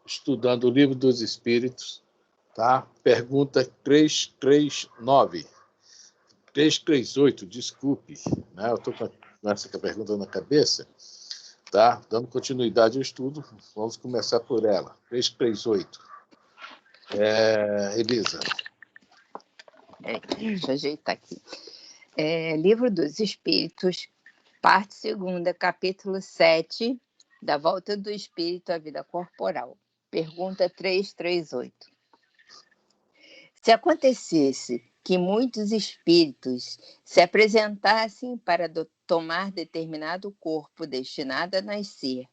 estudando o Livro dos Espíritos, tá? Pergunta 339. 338, desculpe, né? Eu estou com essa pergunta na cabeça, tá? Dando continuidade ao estudo, vamos começar por ela. 338. Elisa. Deixa eu ajeitar aqui. Livro dos Espíritos, parte 2ª, capítulo 7, da volta do espírito à vida corporal. Pergunta 338. Se acontecesse que muitos espíritos se apresentassem para tomar determinado corpo destinado a nascer,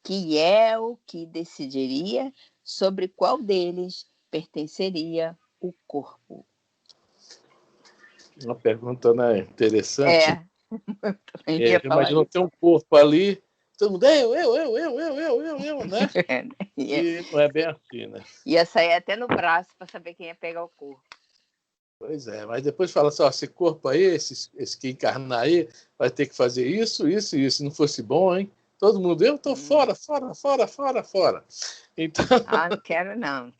que é o que decidiria sobre qual deles pertenceria o corpo? Uma pergunta, né, interessante. Imagina ter um corpo ali, todo mundo, eu, né? E não é bem assim, né? Ia sair até no braço para saber quem ia pegar o corpo. Pois é, mas depois fala assim, ó, esse corpo aí, esse que encarnar aí, vai ter que fazer isso, isso e isso. Se não fosse bom, hein? Todo mundo, eu tô fora. Então... não quero não.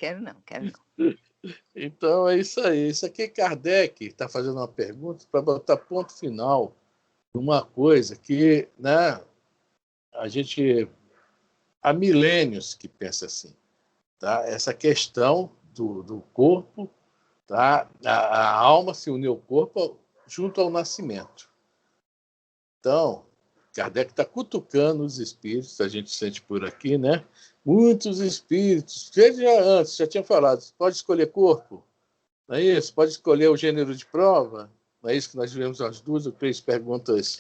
Então é isso aí. Isso aqui Kardec está fazendo uma pergunta para botar ponto final numa coisa que, né, a gente há milênios que pensa assim, tá? Essa questão do corpo, tá? A alma se uniu ao corpo junto ao nascimento. Então, Kardec está cutucando os espíritos, a gente sente por aqui, né? Muitos espíritos, já tinha falado, pode escolher corpo, não é isso? Pode escolher o gênero de prova, não é isso que nós vivemos as 2 ou 3 perguntas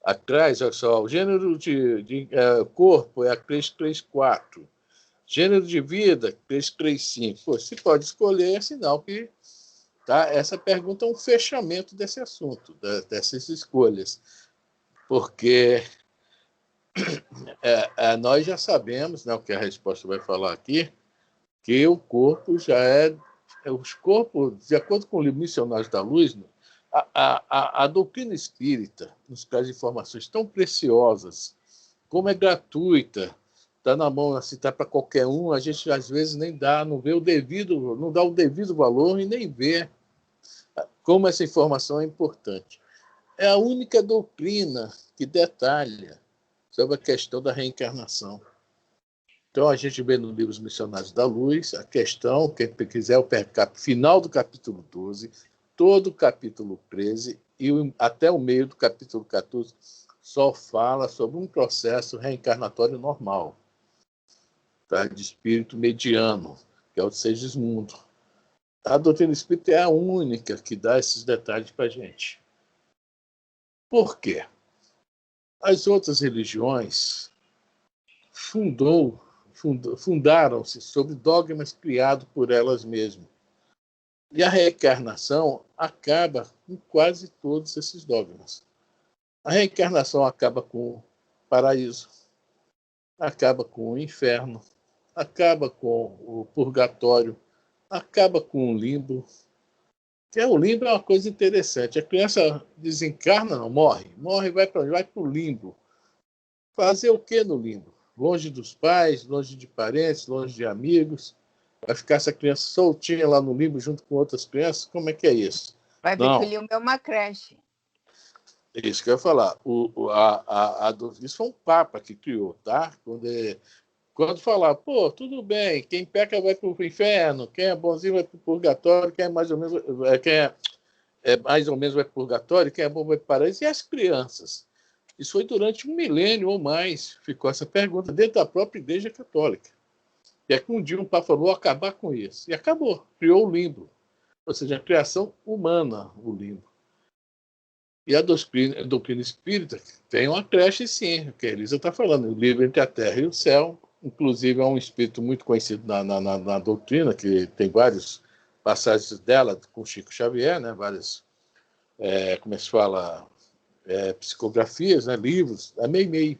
atrás, olha só, o gênero de corpo é a 334, gênero de vida, 335. Pô, se pode escolher, é sinal que, tá? Essa pergunta é um fechamento desse assunto, dessas escolhas, porque nós já sabemos, né, o que a resposta vai falar aqui, que o corpo já os corpos, de acordo com o livro Missionários da Luz, a doutrina espírita nos traz informações tão preciosas, como é gratuita, está na mão, assim, está para qualquer um, a gente às vezes nem dá, não dá o devido valor e nem vê como essa informação é importante. É a única doutrina que detalha sobre a questão da reencarnação. Então, a gente vê no livro Os Missionários da Luz a questão, quem quiser, o final do capítulo 12, todo o capítulo 13 e até o meio do capítulo 14 só fala sobre um processo reencarnatório normal, tá? De espírito mediano, que é o Segismundo. A doutrina espírita é a única que dá esses detalhes para a gente. Por quê? As outras religiões fundaram-se sobre dogmas criados por elas mesmas. E a reencarnação acaba com quase todos esses dogmas. A reencarnação acaba com o paraíso, acaba com o inferno, acaba com o purgatório, acaba com o limbo. O limbo é uma coisa interessante. A criança desencarna, não morre. Morre, vai para o limbo. Fazer o que no limbo? Longe dos pais, longe de parentes, longe de amigos. Vai ficar essa criança soltinha lá no limbo junto com outras crianças? Como é que é isso? Vai ver que o limbo é uma creche. Isso que eu ia falar. Isso foi um papa que criou, tá? Quando falar, pô, tudo bem, quem peca vai para o inferno, quem é bonzinho vai para o purgatório, quem é mais ou menos, mais ou menos vai para o purgatório, quem é bom vai para o paraíso, e as crianças? Isso foi durante 1 milênio ou mais, ficou essa pergunta dentro da própria Igreja Católica. E é que um dia um Papa falou acabar com isso. E acabou, criou o limbo. Ou seja, a criação humana, o limbo. E a doutrina espírita tem uma creche, sim, o que a Elisa está falando, o livro Entre a Terra e o Céu, inclusive é um espírito muito conhecido na doutrina, que tem várias passagens dela com Chico Xavier, né, várias, como é que se fala, psicografias, né, livros, a Meimei,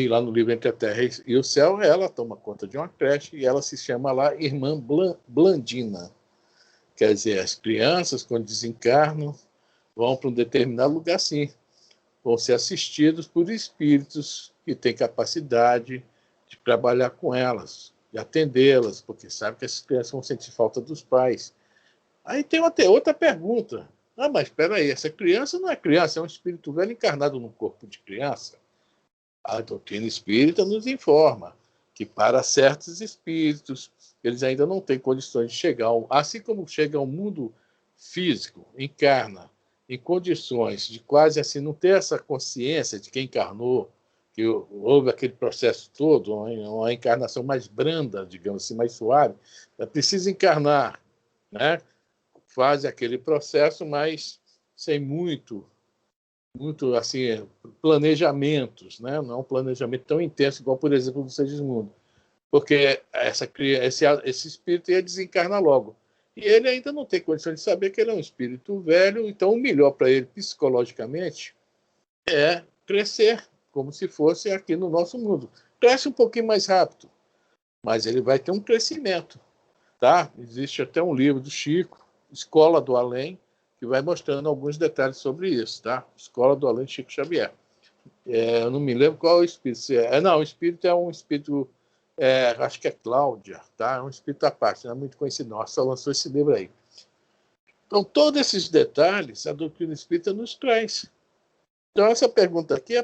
lá no livro Entre a Terra e o Céu, ela toma conta de uma creche e ela se chama lá Irmã Blandina. Quer dizer, as crianças, quando desencarnam, vão para um determinado lugar, sim. Vão ser assistidos por espíritos que têm capacidade de trabalhar com elas, de atendê-las, porque sabe que essas crianças vão sentir falta dos pais. Aí tem outra pergunta. Ah, mas espera aí, essa criança não é criança, é um espírito velho encarnado num corpo de criança. A doutrina espírita nos informa que para certos espíritos, eles ainda não têm condições de chegar, assim como chega ao mundo físico, encarna em condições de quase assim não ter essa consciência de quem encarnou, que houve aquele processo todo, uma encarnação mais branda, digamos assim, mais suave, precisa encarnar, né? Faz aquele processo, mas sem muito assim, planejamentos, né? Não é um planejamento tão intenso igual, por exemplo, do Segismundo, porque esse espírito ia desencarnar logo. E ele ainda não tem condições de saber que ele é um espírito velho, então o melhor para ele psicologicamente é crescer, como se fosse aqui no nosso mundo. Cresce um pouquinho mais rápido, mas ele vai ter um crescimento. Tá? Existe até um livro do Chico, Escola do Além, que vai mostrando alguns detalhes sobre isso. Tá? Escola do Além, Chico Xavier. Eu não me lembro qual é o espírito. Não, o espírito é um espírito, acho que é Cláudia, tá? É um espírito à parte, não é muito conhecido, não. Só lançou esse livro aí. Então, todos esses detalhes a doutrina espírita nos traz. Então, essa pergunta aqui,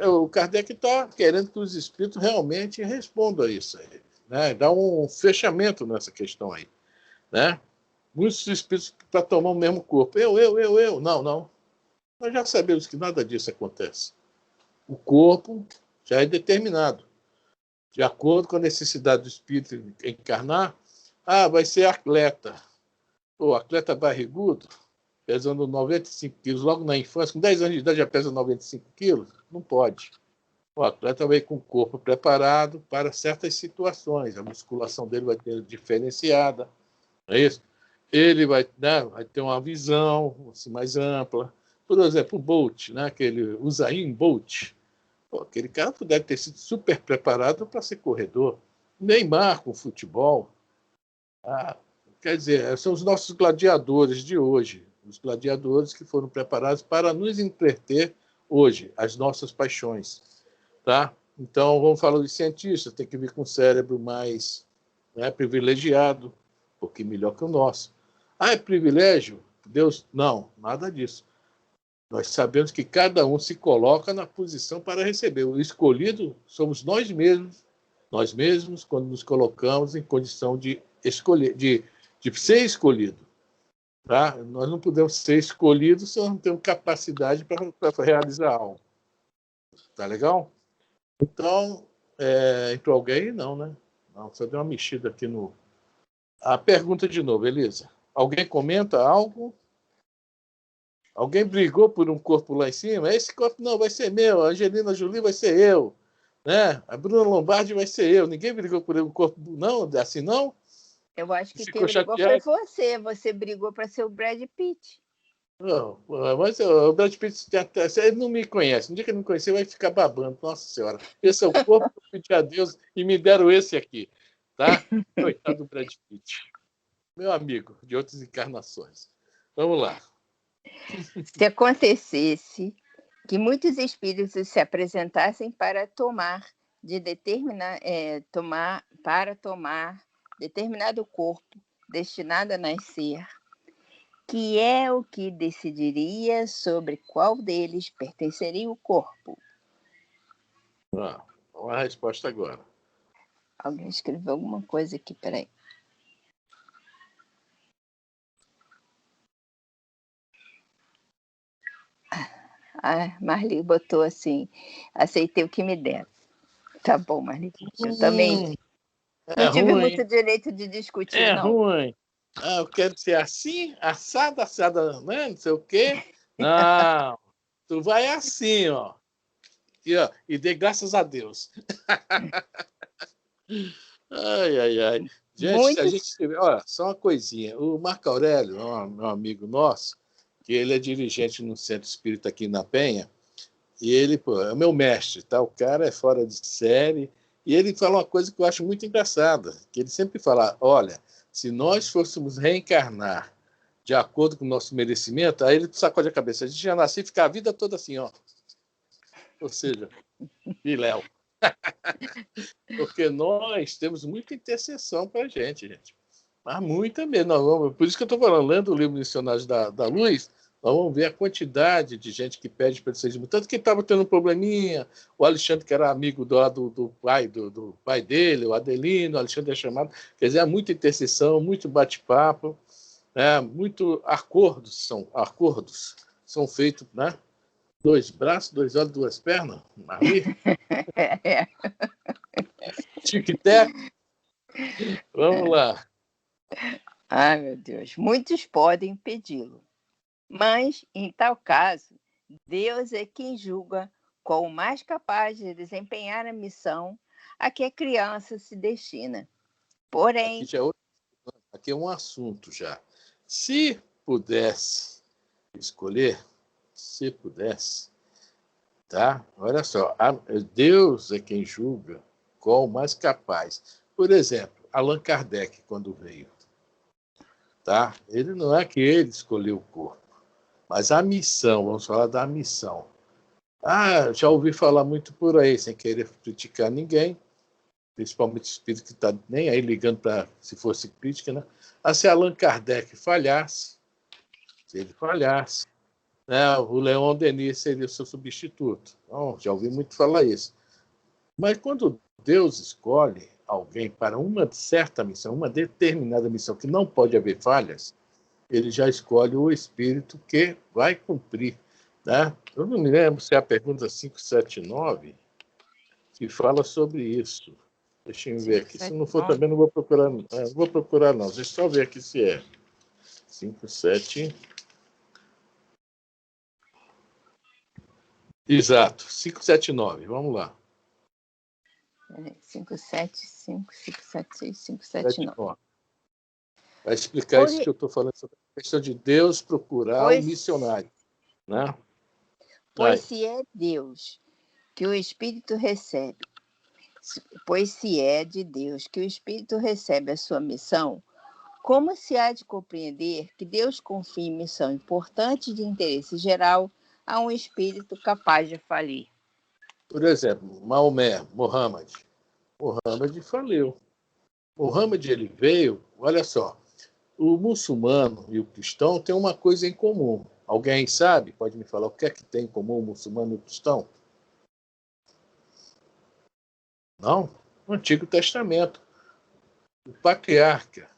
o Kardec está querendo que os espíritos realmente respondam a isso aí, né? Dá um fechamento nessa questão aí, né? Muitos espíritos para tomar o mesmo corpo. Eu. Não. Nós já sabemos que nada disso acontece. O corpo já é determinado. De acordo com a necessidade do espírito encarnar, vai ser atleta. O atleta barrigudo, pesando 95 quilos logo na infância, com 10 anos de idade já pesa 95 quilos? Não pode. O atleta vai com o corpo preparado para certas situações. A musculação dele vai ter diferenciada. Não é isso? Ele vai ter uma visão assim, mais ampla. Por exemplo, o Bolt, né, aquele Usain Bolt. Aquele cara deve ter sido super preparado para ser corredor. Neymar com futebol. Quer dizer, são os nossos gladiadores de hoje. Os gladiadores que foram preparados para nos entreter hoje, as nossas paixões. Tá? Então, vamos falar de cientistas, tem que vir com um cérebro mais privilegiado, um pouquinho melhor que o nosso. É privilégio? Deus? Não, nada disso. Nós sabemos que cada um se coloca na posição para receber. O escolhido somos nós mesmos, quando nos colocamos em condição de escolher, de ser escolhido. Tá? Nós não podemos ser escolhidos se nós não temos capacidade para realizar algo. Tá legal? Então, entrou alguém? Não, né? Não, só deu uma mexida aqui no... A pergunta de novo, Elisa. Alguém comenta algo? Alguém brigou por um corpo lá em cima? Esse corpo não vai ser meu, a Angelina Jolie vai ser eu, né? A Bruna Lombardi vai ser eu. Ninguém brigou por um corpo, não? Assim não? Eu acho que Ficou quem brigou chateado. foi você. Você brigou para ser o Brad Pitt. Não, mas o Brad Pitt, ele não me conhece. No dia que ele me conhecer, vai ficar babando. Nossa Senhora, esse é o corpo que eu pedi a Deus e me deram esse aqui, tá? Coitado do Brad Pitt. Meu amigo de outras encarnações. Vamos lá. Se acontecesse que muitos espíritos se apresentassem para tomar determinado corpo destinado a nascer, que é o que decidiria sobre qual deles pertenceria o corpo? Vamos à resposta agora. Alguém escreveu alguma coisa aqui, peraí. Marli botou assim, aceitei o que me deram. Tá bom, Marli. Eu também não tive muito direito de discutir, não. Ruim. Eu quero ser assim, assada, né? Não sei o quê. Não, tu vai assim, ó. E dê graças a Deus. Ai. Gente, a gente... Olha, só uma coisinha. O Marco Aurélio, meu amigo nosso, que ele é dirigente no Centro Espírita aqui na Penha, e ele, é o meu mestre, tá? O cara é fora de série, e ele fala uma coisa que eu acho muito engraçada, que ele sempre fala, olha, se nós fôssemos reencarnar de acordo com o nosso merecimento, aí ele sacode a cabeça, a gente já nasceu e fica a vida toda assim, ó. Ou seja, Léo. Porque nós temos muita intercessão para a gente. Mas muita mesmo. Por isso que eu estou falando, lendo o livro Missionários da Luz, nós vamos ver a quantidade de gente que pede para ele ser. Tanto que estava tendo um probleminha, o Alexandre, que era amigo do pai dele, o Adelino, o Alexandre é chamado. Quer dizer, há muita intercessão, muito bate-papo, né? Muito acordos são feitos, né? 2 braços, 2 olhos, 2 pernas, ali. Tic-tac. Vamos lá. Ai, meu Deus. Muitos podem impedi-lo, mas, em tal caso, Deus é quem julga qual o mais capaz de desempenhar a missão a que a criança se destina. Porém, Aqui é um assunto já. Se pudesse escolher, tá? Olha só, Deus é quem julga qual o mais capaz. Por exemplo, Allan Kardec, quando veio, tá? Ele não é que ele escolheu o corpo, mas a missão, vamos falar da missão. Já ouvi falar muito por aí, sem querer criticar ninguém, principalmente o espírito que está nem aí ligando para se fosse crítica, né? Se Allan Kardec falhasse, se ele falhasse, né, o Leon Denis seria o seu substituto. Então, já ouvi muito falar isso. Mas quando Deus escolhe alguém para uma certa missão, uma determinada missão, que não pode haver falhas, ele já escolhe o espírito que vai cumprir. Né? Eu não me lembro se é a pergunta 579 que fala sobre isso. Deixa eu ver aqui. Se não for, também não vou procurar. Não vou procurar, não. Deixa eu só ver aqui se é. 57. Exato. 579. Vamos lá. 575, 576, 579. Vai explicar isso que eu estou falando sobre a questão de Deus procurar o missionário. Né? Pois se é Deus que o Espírito recebe, pois se é de Deus que o Espírito recebe a sua missão, como se há de compreender que Deus confie missão importante de interesse geral a um espírito capaz de falir? Por exemplo, Muhammad faliu. Muhammad, ele veio, olha só, o muçulmano e o cristão têm uma coisa em comum. Alguém sabe? Pode me falar o que é que tem em comum o muçulmano e o cristão? Não? O Antigo Testamento. O patriarca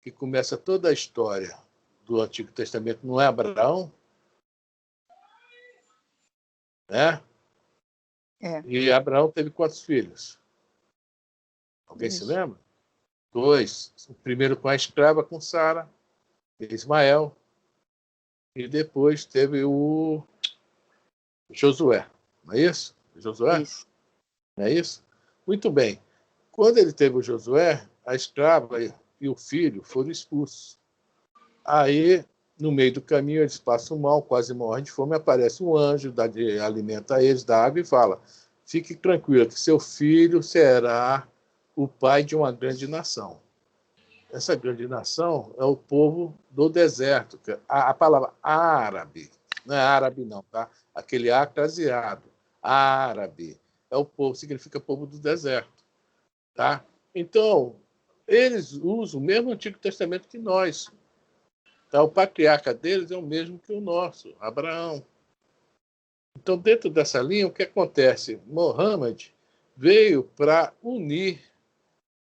que começa toda a história do Antigo Testamento não é Abraão? Né? E Abraão teve quantos filhos? Alguém se lembra? 2. O primeiro com a escrava, com Sara, Ismael. E depois teve o Josué. Não é isso? Josué? Isso. Não é isso? Muito bem. Quando ele teve o Josué, a escrava e o filho foram expulsos. Aí, no meio do caminho, eles passam mal, quase morrem de fome, aparece um anjo, alimenta eles, dá água e fala: fique tranquilo, que seu filho será o pai de uma grande nação. Essa grande nação é o povo do deserto. A palavra árabe, não é árabe não, tá? Aquele A craseado, árabe, é o povo, significa povo do deserto, tá? Então, eles usam o mesmo Antigo Testamento que nós. Tá? O patriarca deles é o mesmo que o nosso, Abraão. Então, dentro dessa linha, o que acontece? Muhammad veio para unir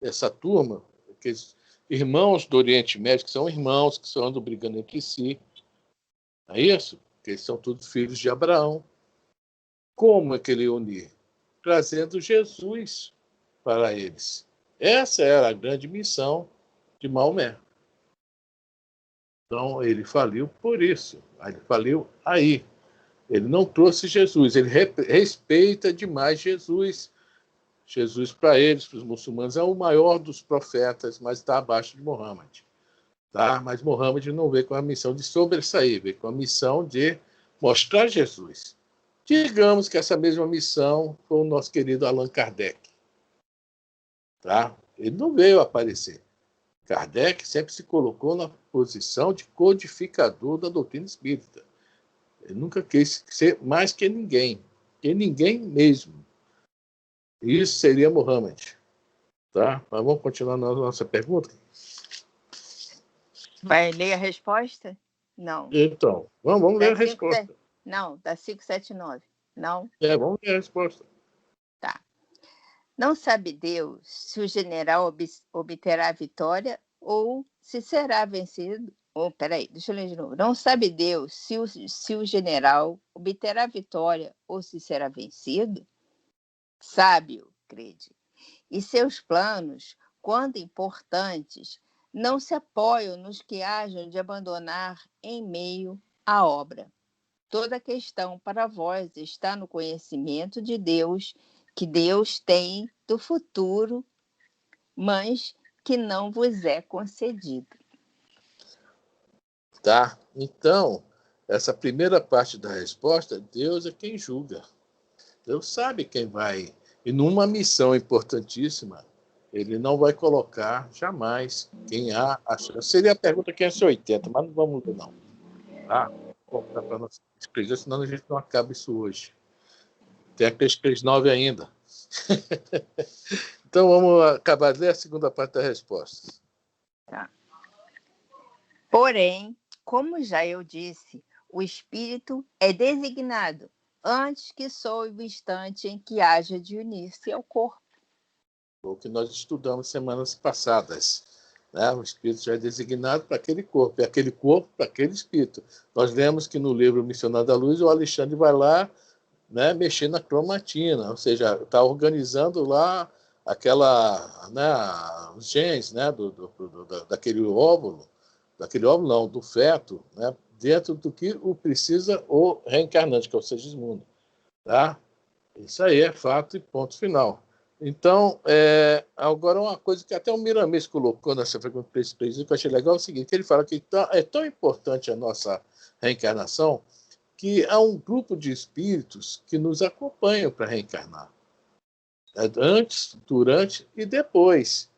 essa turma, aqueles irmãos do Oriente Médio, que são irmãos, que só andam brigando entre si. Não é isso? Porque eles são todos filhos de Abraão. Como é que ele unir? Trazendo Jesus para eles. Essa era a grande missão de Maomé. Então, ele faliu por isso. Ele faliu aí. Ele não trouxe Jesus. Ele respeita demais Jesus. Jesus, para eles, para os muçulmanos, é o maior dos profetas, mas está abaixo de Muhammad. Tá? Mas Muhammad não veio com a missão de sobressair, veio com a missão de mostrar Jesus. Digamos que essa mesma missão foi o nosso querido Allan Kardec. Tá? Ele não veio aparecer. Kardec sempre se colocou na posição de codificador da doutrina espírita. Ele nunca quis ser mais que ninguém mesmo. Isso seria Muhammad. Tá? Mas vamos continuar na nossa pergunta? Vai ler a resposta? Não. Então, vamos ler a resposta. Não, da 579. Não? Vamos ler a resposta. Tá. Não sabe Deus se o general obterá vitória ou se será vencido? Peraí, deixa eu ler de novo. Não sabe Deus se o general obterá vitória ou se será vencido? Sabe-o, crede. E seus planos, quando importantes, não se apoiam nos que hajam de abandonar em meio à obra. Toda a questão para vós está no conhecimento de Deus, que Deus tem do futuro, mas que não vos é concedido. Tá? Então, essa primeira parte da resposta, Deus é quem julga. Deus sabe quem vai. E numa missão importantíssima, ele não vai colocar jamais quem há a chance. Seria a pergunta 580, mas não vamos ler, não. Tá? Vamos voltar para a nossa pesquisa, senão a gente não acaba isso hoje. Tem a 339 ainda. Então, vamos acabar de ler a segunda parte da resposta. Tá. Porém, como já eu disse, o espírito é designado antes que soe o instante em que haja de unir-se ao corpo. O que nós estudamos semanas passadas. Né? O espírito já é designado para aquele corpo, e aquele corpo para aquele espírito. Nós lemos que no livro Missionário da Luz, o Alexandre vai lá, né, mexer na cromatina, ou seja, está organizando lá aquela, né, os genes, né, daquele óvulo não, do feto, né, dentro do que o precisa o reencarnante, que é o Segismundo. Tá? Isso aí é fato e ponto final. Então, agora uma coisa que até o Miramês colocou nessa pergunta que eu achei legal, é o seguinte, ele fala que é tão importante a nossa reencarnação que há um grupo de espíritos que nos acompanham para reencarnar. Antes, durante e depois.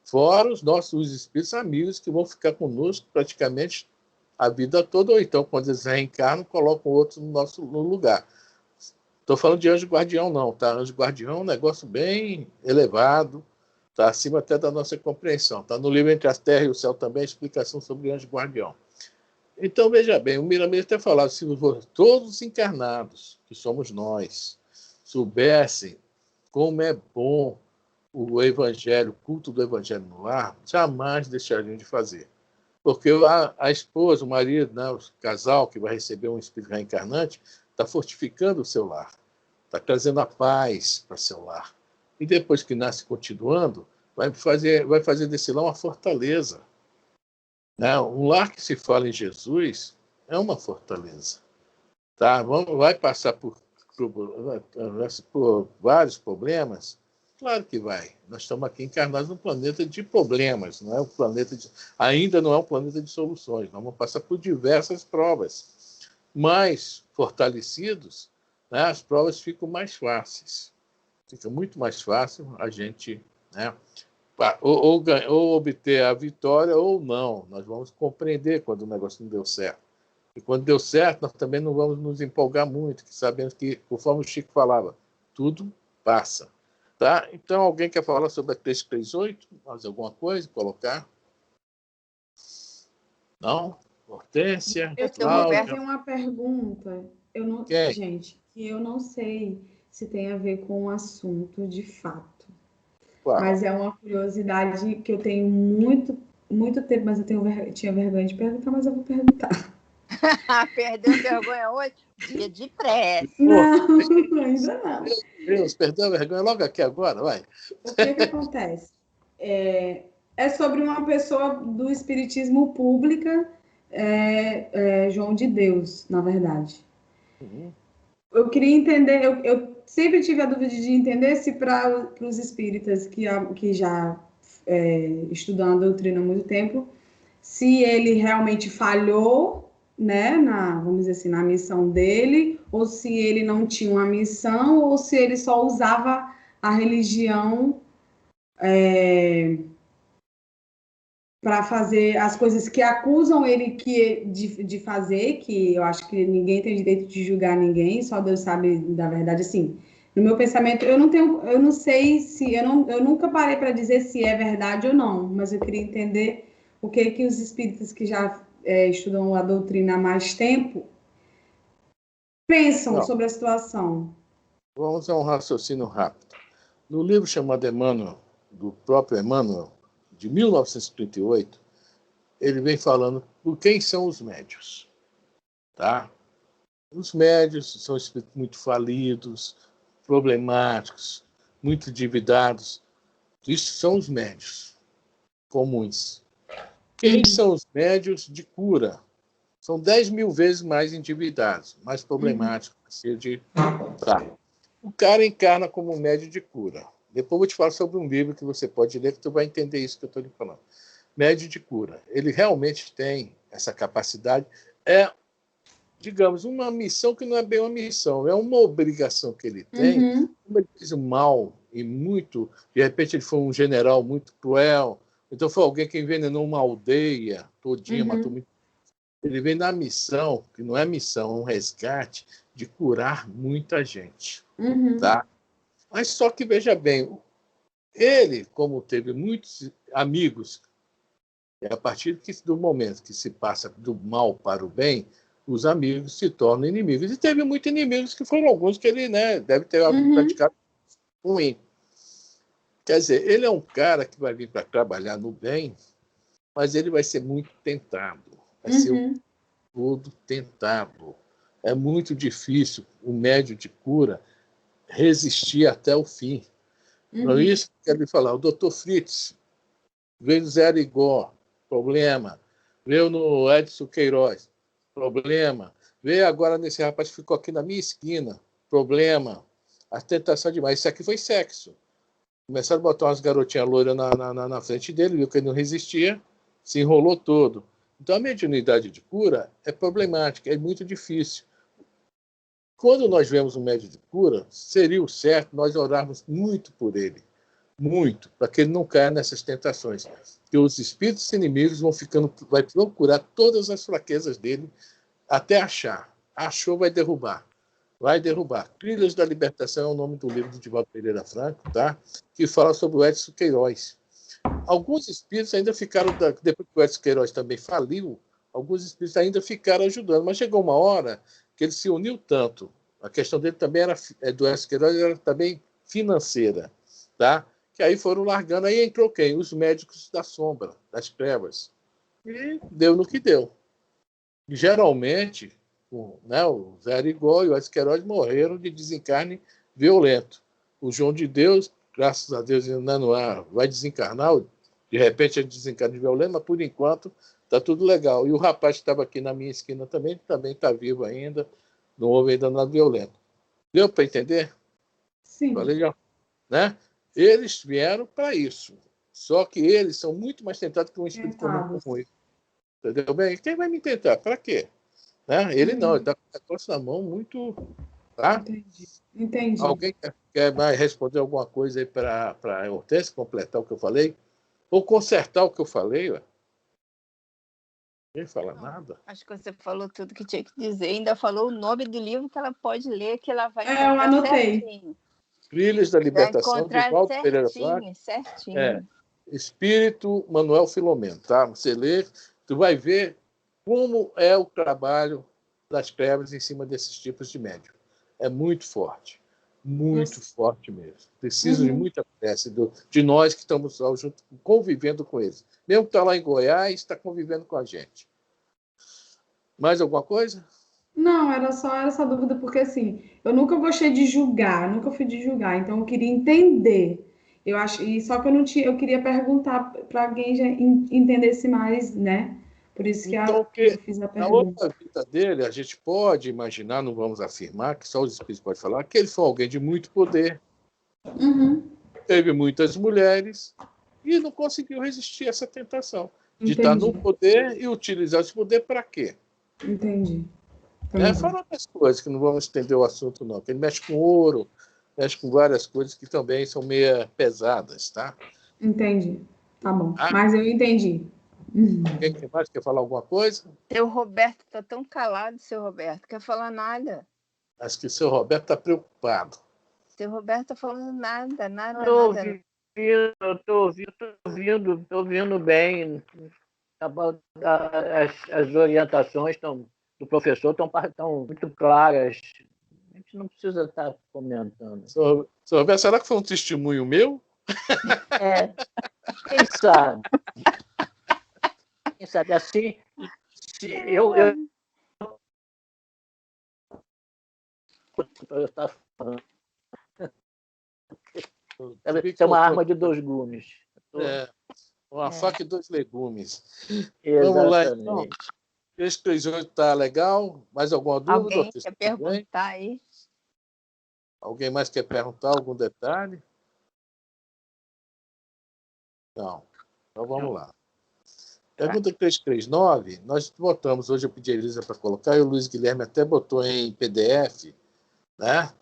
Fora os nossos espíritos amigos que vão ficar conosco praticamente a vida toda, ou então, quando eles reencarnam, colocam outros no lugar. Estou falando de anjo guardião, não, tá? Anjo guardião é um negócio bem elevado, está acima até da nossa compreensão. Está no livro Entre a Terra e o Céu também a explicação sobre anjo guardião. Então, veja bem, o Miramês até falava, se todos os encarnados, que somos nós, soubessem como é bom o evangelho, o culto do evangelho no lar, jamais deixariam de fazer. Porque a esposa, o marido, né, o casal que vai receber um espírito reencarnante, está fortificando o seu lar, está trazendo a paz para seu lar. E depois que nasce continuando, vai fazer desse lar uma fortaleza. Né? Um lar que se fala em Jesus é uma fortaleza. Tá? Vai passar por vários problemas? Claro que vai. Nós estamos aqui encarnados num planeta de problemas, não é um planeta ainda não é um planeta de soluções. Nós vamos passar por diversas provas. Mas, fortalecidos, né, as provas ficam mais fáceis. Fica muito mais fácil a gente, né, ou obter a vitória ou não. Nós vamos compreender quando o negócio não deu certo. E quando deu certo, nós também não vamos nos empolgar muito, que sabemos que, conforme o Chico falava, tudo passa. Tá? Então, alguém quer falar sobre a 338? Mais alguma coisa? Colocar? Não? Hortência? Eu tenho uma pergunta. Quem? Gente, que eu não sei se tem a ver com o assunto de fato. Qual? Mas é uma curiosidade que eu tenho muito, muito tempo, mas eu tinha vergonha de perguntar, mas eu vou perguntar. Perdeu vergonha hoje? Dia de pressa. Não, ainda não. Meu Deus, perdeu a vergonha logo aqui agora, vai. O que acontece? É sobre uma pessoa do espiritismo pública, João de Deus, na verdade. Uhum. Eu queria entender, eu sempre tive a dúvida de entender se para os espíritas que já estudam a doutrina há muito tempo, se ele realmente falhou, né, vamos dizer assim, na missão dele, ou se ele não tinha uma missão, ou se ele só usava a religião para fazer as coisas que acusam ele de fazer, que eu acho que ninguém tem direito de julgar ninguém, só Deus sabe da verdade, assim. No meu pensamento, eu não sei se, eu nunca parei para dizer se é verdade ou não, mas eu queria entender o que os espíritas que já estudam a doutrina há mais tempo pensam Não, sobre a situação. vamos a um raciocínio rápido. No livro chamado Emmanuel, do próprio Emmanuel, de 1938, ele vem falando por quem são os médios. Tá? Os médios são espíritos muito falidos, problemáticos, muito endividados. Isso são os médios comuns. Quem são os médios de cura? São 10 mil vezes mais endividados, mais problemáticos. Tá. O cara encarna como médio de cura. Depois eu vou te falar sobre um livro que você pode ler, que tu vai entender isso que eu estou lhe falando. Médio de cura. Ele realmente tem essa capacidade. É, digamos, uma missão que não é bem uma missão, é uma obrigação que ele tem. Como ele fez mal e muito, de repente ele foi um general muito cruel, então foi alguém que envenenou uma aldeia todinha, matou muito. Ele vem na missão, que não é missão, é um resgate, de curar muita gente. Tá? Mas só que, veja bem, ele, como teve muitos amigos, a partir do momento que se passa do mal para o bem, os amigos se tornam inimigos. E teve muitos inimigos que foram alguns que ele, né, deve ter praticado ruim. Quer dizer, ele é um cara que vai vir para trabalhar no bem, mas ele vai ser muito tentado. Vai ser todo tentado. É muito difícil o médio de cura resistir até o fim. Por isso, quero lhe falar, o Dr. Fritz veio no Zé Arigó, problema. Veio no Edson Queiroz, problema. Veio agora nesse rapaz que ficou aqui na minha esquina, problema. A tentação demais. Isso aqui foi sexo. Começaram a botar umas garotinhas loiras na frente dele, viu que ele não resistia, se enrolou todo. Então, a mediunidade de cura é problemática, é muito difícil. Quando nós vemos um médium de cura, seria o certo nós orarmos muito por ele, muito, para que ele não caia nessas tentações. Porque os espíritos inimigos vai procurar todas as fraquezas dele até achar. Achou, vai derrubar. Vai derrubar. Trilhas da Libertação é o nome do livro do Divaldo Pereira Franco, tá? Que fala sobre o Edson Queiroz. Alguns espíritos ainda ficaram, depois que o Edson Queiroz também faliu, alguns espíritos ainda ficaram ajudando, mas chegou uma hora que ele se uniu tanto. A questão dele também do Edson Queiroz era também financeira, tá? Que aí foram largando, aí entrou quem? Os médicos da sombra, das trevas. E deu no que deu. E, geralmente, o Zé Arigó e o Edson Queiroz morreram de desencarne violento. O João de Deus, graças a Deus, ainda não vai desencarnar, de repente ele desencarna violento, mas por enquanto está tudo legal. E o rapaz que estava aqui na minha esquina também está vivo ainda, não houve ainda nada violento. Deu para entender? Sim. Falei, né? Eles vieram para isso. Só que eles são muito mais tentados que um espírito comum como isso. Entendeu bem? Quem vai me tentar? Para quê? Né? Ele não, ele está com o negócio na mão muito. Tá? Entendi. Alguém quer mais responder alguma coisa aí para a Hortência completar o que eu falei? Ou consertar o que eu falei? Ué? Ninguém fala nada. Acho que você falou tudo que tinha que dizer. Ainda falou o nome do livro que ela pode ler, que ela vai encontrar eu anotei. certinho. Trilhas da Libertação, Vai encontrar Divaldo Pereira Franco. certinho. Espírito Manuel Filomeno, tá? Você lê, tu vai ver como é o trabalho das trevas em cima desses tipos de médium. É muito forte. Muito forte mesmo. Precisa de muita prece de nós que estamos junto, convivendo com eles. Mesmo que está lá em Goiás, está convivendo com a gente. Mais alguma coisa? Não, era só essa dúvida, porque assim, eu nunca gostei de julgar, nunca fui de julgar, então eu queria entender. Eu acho, e só que eu não tinha, eu queria perguntar para alguém já entendesse mais, né? Por isso que Então, eu fiz a na pergunta. outra vida dele, a gente pode imaginar, não vamos afirmar, que só os espíritos podem falar, que ele foi alguém de muito poder, teve muitas mulheres e não conseguiu resistir a essa tentação de estar no poder e utilizar esse poder para quê? Entendi. Fala outras coisas que não vamos entender o assunto, não. Ele mexe com ouro, mexe com várias coisas que também são meio pesadas, tá? Entendi. Tá bom. Mas eu entendi. Quem mais quer falar alguma coisa? Seu Roberto está tão calado, seu Roberto. Quer falar nada? Acho que o seu Roberto está preocupado. Seu Roberto está falando nada, nada, Estou nada. ouvindo bem. As orientações do professor estão muito claras. A gente não precisa estar comentando. Senhor Roberto, será que foi um testemunho meu? Quem sabe? Quem sabe? Assim, eu estava falando. É uma arma de dois gumes. Uma faca e dois legumes. Exatamente. Vamos lá, então. 338 está legal? Mais alguma dúvida? Alguém quer perguntar aí? Alguém mais quer perguntar algum detalhe? Não. Então vamos lá. Pergunta 339, nós botamos, hoje eu pedi a Elisa para colocar, e o Luiz Guilherme até botou em PDF, né?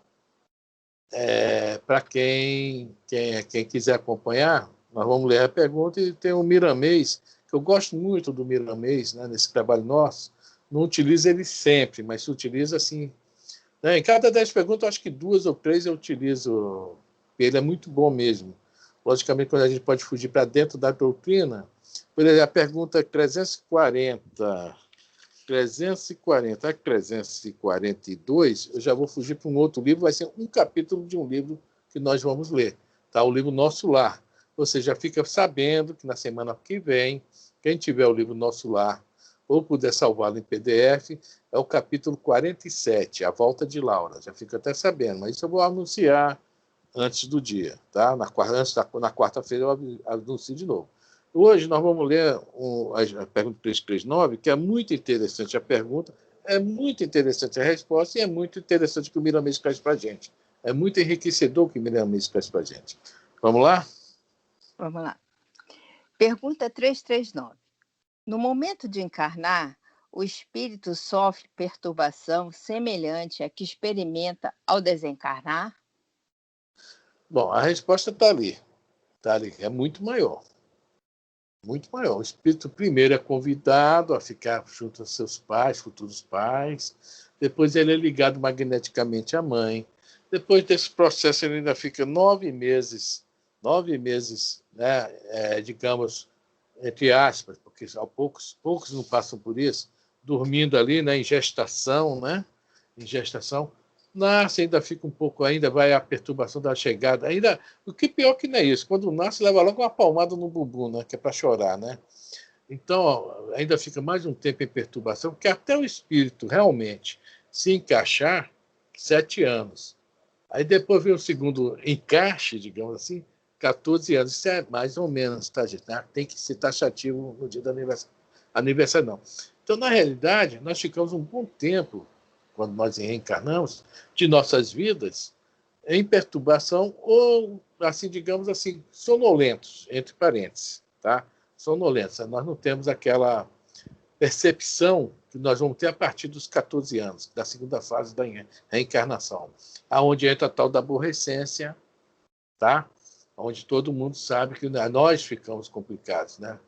Para quem quiser acompanhar, nós vamos ler a pergunta e tem o Miramês, que eu gosto muito do Miramês, né, nesse trabalho nosso. Não utilizo ele sempre, mas se utiliza assim. Né? Em cada 10 perguntas, eu acho que 2 ou 3 eu utilizo. Ele é muito bom mesmo. Logicamente, quando a gente pode fugir para dentro da doutrina, por exemplo, a pergunta 340, 342, eu já vou fugir para um outro livro, vai ser um capítulo de um livro que nós vamos ler, tá? O livro Nosso Lar. Você já fica sabendo que na semana que vem, quem tiver o livro Nosso Lar ou puder salvá-lo em PDF, é o capítulo 47, A Volta de Laura. Já fica até sabendo, mas isso eu vou anunciar antes do dia, tá? Na quarta-feira eu anuncio de novo. Hoje nós vamos ler a pergunta 339, que é muito interessante a pergunta, é muito interessante a resposta e é muito interessante o que o Miramês traz para a gente. É muito enriquecedor o que o Miramês traz para a gente. Vamos lá? Vamos lá. Pergunta 339. No momento de encarnar, o espírito sofre perturbação semelhante à que experimenta ao desencarnar? Bom, a resposta está ali. Está ali. É muito maior. Muito maior. O espírito primeiro é convidado a ficar junto aos seus pais, futuros pais. Depois ele é ligado magneticamente à mãe. Depois desse processo ele ainda fica 9 meses, né, digamos, entre aspas, porque poucos não passam por isso, dormindo ali, né, em gestação, né? Em gestação. Nasce, ainda fica um pouco, ainda vai a perturbação da chegada. Ainda, o que pior que não é isso, quando nasce, leva logo uma palmada no bumbum, né? Que é para chorar, né? Então, ainda fica mais um tempo em perturbação, porque até o espírito realmente se encaixar, 7 anos. Aí depois vem o segundo encaixe, digamos assim, 14 anos. Isso é mais ou menos, tá, gente? Tem que ser taxativo no dia do aniversário. Aniversário não. Então, na realidade, nós ficamos um bom tempo, quando nós reencarnamos, de nossas vidas, em perturbação ou, assim, digamos assim, sonolentos, entre parênteses, tá? Sonolentos. Nós não temos aquela percepção que nós vamos ter a partir dos 14 anos, da segunda fase da reencarnação, aonde entra a tal da aborrecência, tá? Onde todo mundo sabe que nós ficamos complicados, né?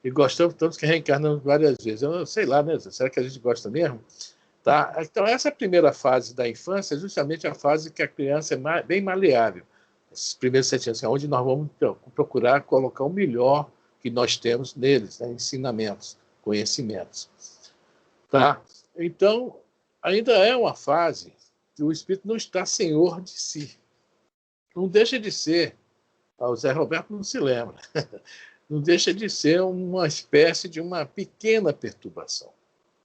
E gostamos tanto que reencarnamos várias vezes. Eu sei lá, né? Será que a gente gosta mesmo? Tá? Então, essa primeira fase da infância é justamente a fase que a criança é bem maleável. Esses primeiros 7 anos, é onde nós vamos procurar colocar o melhor que nós temos neles, né? Ensinamentos, conhecimentos. Tá? Então, ainda é uma fase que o espírito não está senhor de si. Não deixa de ser, o Zé Roberto não se lembra, não deixa de ser uma espécie de uma pequena perturbação.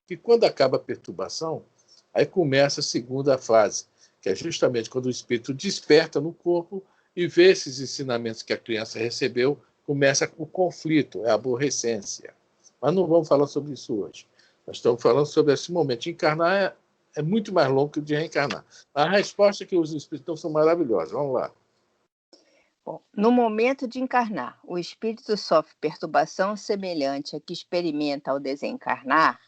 Que quando acaba a perturbação, aí começa a segunda fase, que é justamente quando o espírito desperta no corpo e vê esses ensinamentos que a criança recebeu, começa o conflito, é a aborrecência. Mas não vamos falar sobre isso hoje. Nós estamos falando sobre esse momento. Encarnar é muito mais longo que o de reencarnar. A resposta é que os espíritos são maravilhosos. Vamos lá. Bom, no momento de encarnar, o espírito sofre perturbação semelhante à que experimenta ao desencarnar?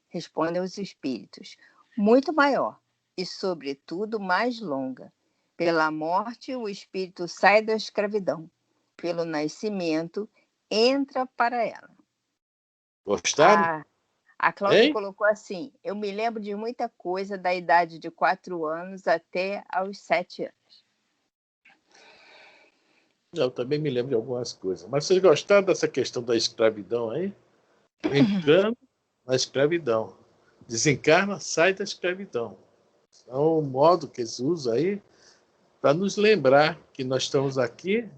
Respondem os espíritos. Muito maior e, sobretudo, mais longa. Pela morte, o espírito sai da escravidão. Pelo nascimento, entra para ela. Gostaram? A Cláudia Hein? colocou assim: eu me lembro de muita coisa da idade de 4 anos até aos 7 anos. Eu também me lembro de algumas coisas. Mas vocês gostaram dessa questão da escravidão aí? Entrando na escravidão. Desencarna, sai da escravidão. Então, o modo que eles usam aí para nos lembrar que nós estamos aqui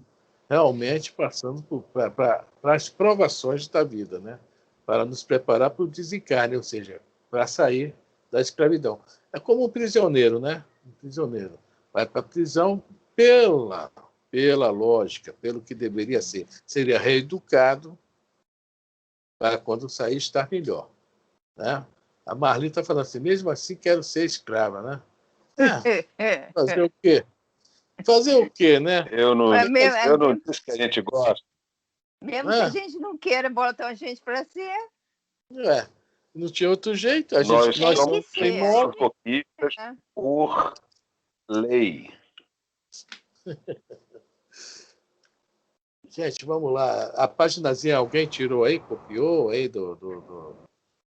realmente passando para as provações da vida, né? Para nos preparar para o desencarne, ou seja, para sair da escravidão. É como um prisioneiro, né? Um prisioneiro vai para a prisão pela lógica, pelo que deveria ser. Seria reeducado para quando sair estar melhor, né? A Marli está falando assim, mesmo assim quero ser escrava, né? Fazer o quê? Fazer o quê, né? Eu não, Mas mesmo, eu não disse que a gente gosta. mesmo que a gente não queira, botam a gente para ser. Não tinha outro jeito. Nós Tem que somos ser. filosofistas É. por lei. Gente, vamos lá. A paginazinha alguém tirou aí, copiou aí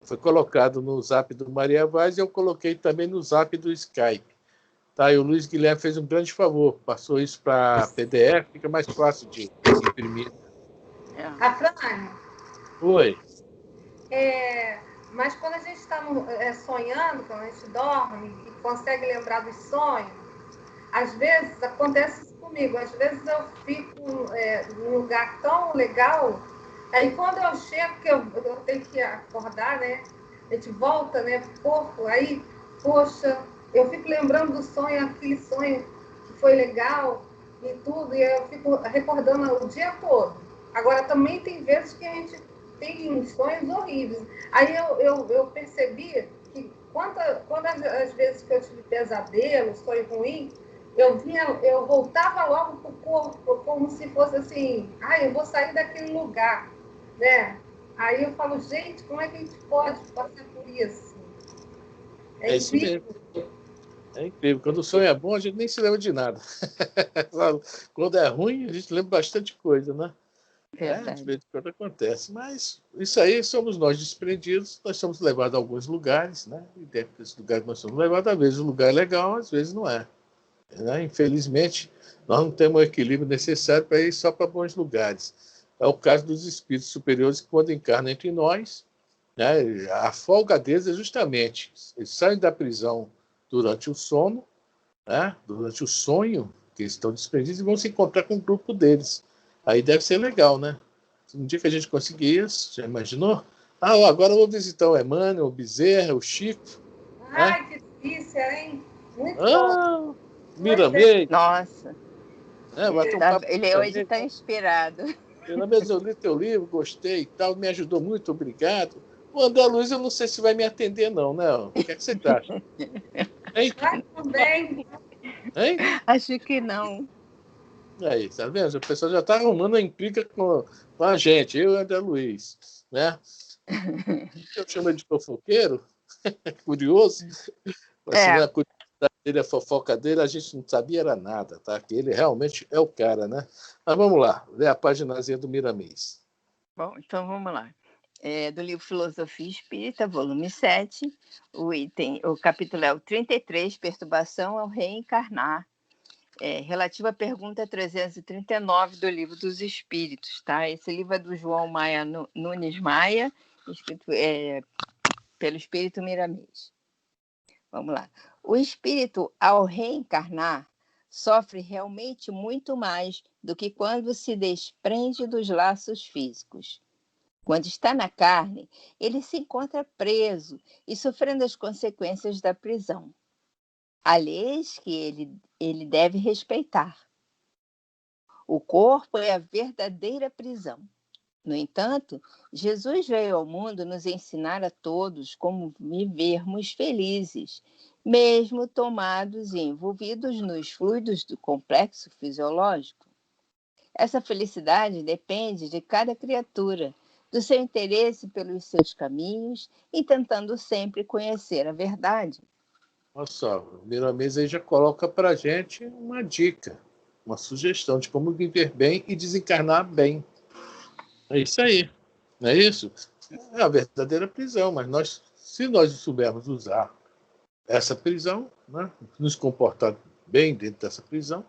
Foi colocado no zap do Maria Vaz e eu coloquei também no zap do Skype. Tá, e o Luiz Guilherme fez um grande favor, passou isso para PDF, fica mais fácil de imprimir. Afrânio, Oi. mas quando a gente está sonhando, quando a gente dorme e consegue lembrar dos sonhos, às vezes acontece isso comigo, às vezes eu fico num lugar tão legal, aí quando eu chego, que eu tenho que acordar, né? A gente volta, né, pro corpo, aí, poxa, eu fico lembrando do sonho, aquele sonho que foi legal e tudo, e eu fico recordando o dia todo. Agora, também tem vezes que a gente tem sonhos horríveis. Aí eu percebi que quando as vezes que eu tive pesadelo, sonho ruim, eu voltava logo para o corpo, como se fosse assim, eu vou sair daquele lugar, né? Aí eu falo, gente, como é que a gente pode passar por isso? É isso mesmo. É incrível. Quando o sonho é bom, a gente nem se lembra de nada. Quando é ruim, a gente lembra bastante coisa, né? Verdade. De vez em quando acontece. Mas isso aí somos nós desprendidos, nós somos levados a alguns lugares, né? E dentro desses lugares nós somos levados, às vezes o lugar é legal, às vezes não é. Né? Infelizmente, nós não temos o equilíbrio necessário para ir só para bons lugares. É o caso dos espíritos superiores que, quando encarnam entre nós, né, a folga deles é justamente, eles saem da prisão durante o sono, né, durante o sonho, que eles estão desprendidos, e vão se encontrar com o grupo deles. Aí deve ser legal, né? Um dia que a gente conseguir isso, já imaginou? Agora eu vou visitar o Emmanuel, o Bezerra, o Chico. Ai, né? Que delícia, hein? Muito bom. Miramês. Nossa. Ele hoje está inspirado. Pelo menos eu li teu livro, gostei e tal, me ajudou muito, obrigado. O André Luiz, eu não sei se vai me atender, não, né? O que é que você acha? Hein? Vai também. Hein? Acho que não. Aí, tá vendo? O pessoal já está arrumando a implica com a gente, eu e o André Luiz, né? Eu chamo ele de fofoqueiro, curioso. Assim, a curiosidade dele, a fofoca dele, a gente não sabia era nada, tá? Que ele realmente é o cara, né? Mas vamos lá, ler a paginazinha do Miramês. Bom, então vamos lá. Do livro Filosofia Espírita, volume 7, o capítulo é o 33, Perturbação ao Reencarnar, relativo à pergunta 339 do Livro dos Espíritos, tá? Esse livro é do João Maia Nunes Maia, escrito pelo Espírito Miramês. Vamos lá. O espírito, ao reencarnar, sofre realmente muito mais do que quando se desprende dos laços físicos. Quando está na carne, ele se encontra preso e sofrendo as consequências da prisão. Há leis que ele deve respeitar. O corpo é a verdadeira prisão. No entanto, Jesus veio ao mundo nos ensinar a todos como vivermos felizes, mesmo tomados e envolvidos nos fluidos do complexo fisiológico. Essa felicidade depende de cada criatura, do seu interesse pelos seus caminhos e tentando sempre conhecer a verdade. Olha só, o Miramês aí já coloca para a gente uma dica, uma sugestão de como viver bem e desencarnar bem. É isso aí, não é isso? É a verdadeira prisão, mas se nós soubermos usar essa prisão, né, nos comportar bem dentro dessa prisão,